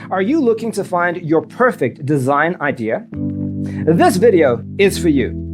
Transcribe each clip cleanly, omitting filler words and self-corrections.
Are you looking to find your perfect design idea? This video is for you.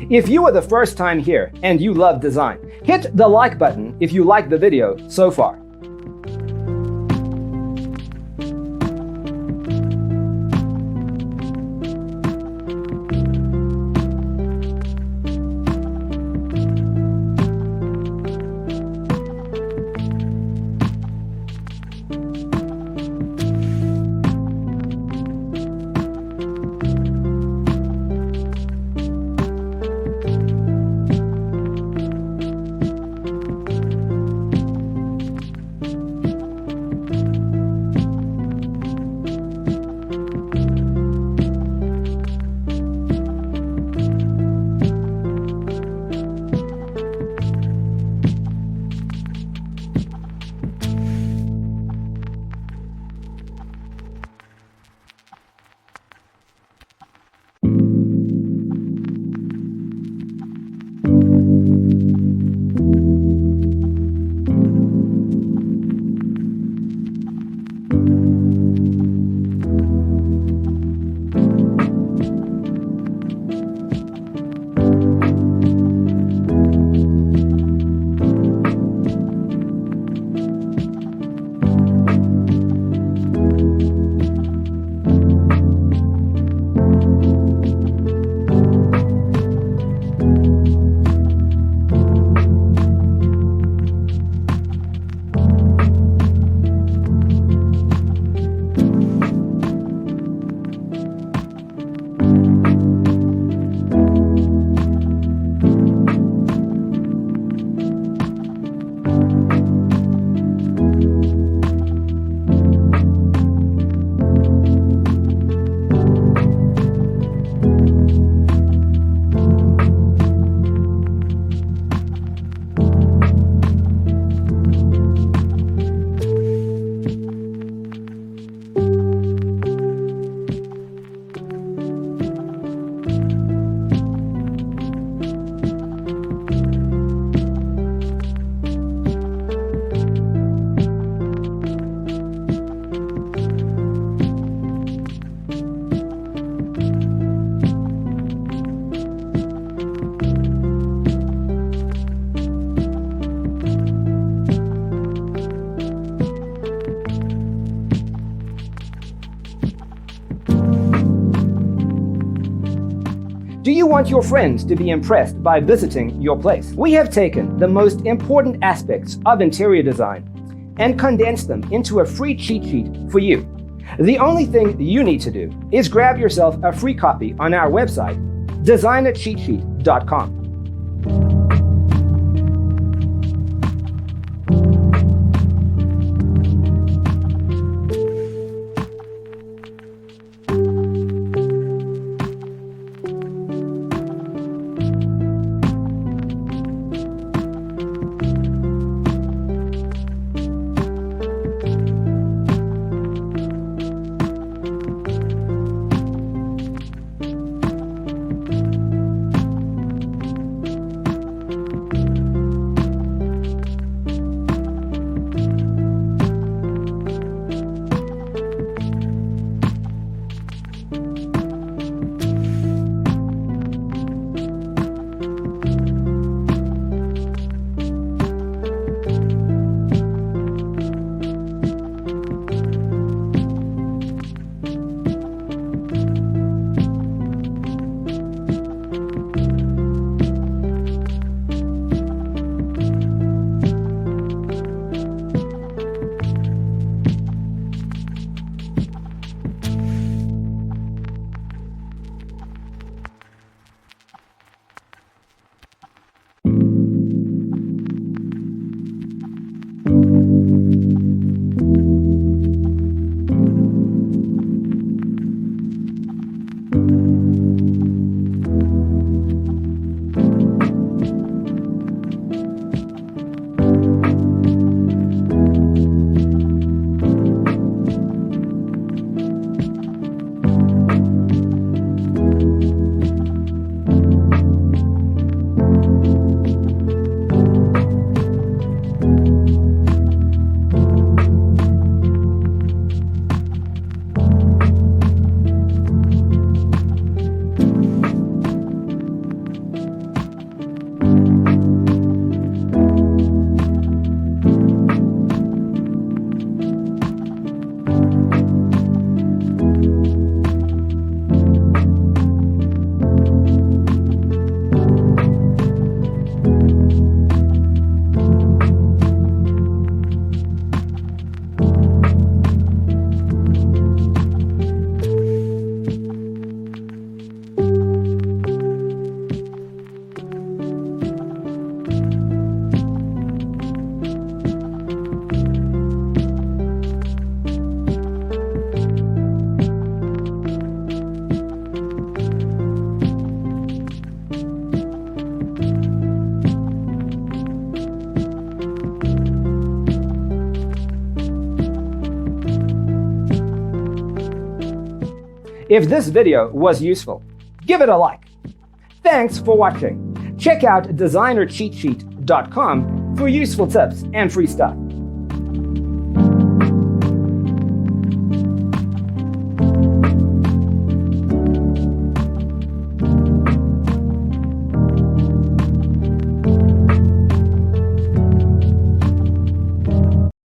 If you are the first time here and you love design, hit the like button if you like the video so far. Do you want your friends to be impressed by visiting your place? We have taken the most important aspects of interior design and condensed them into a free cheat sheet for you. The only thing you need to do is grab yourself a free copy on our website, designercheatsheet.com. If this video was useful, give it a like. Thanks for watching. Check out designercheatsheet.com for useful tips and free stuff.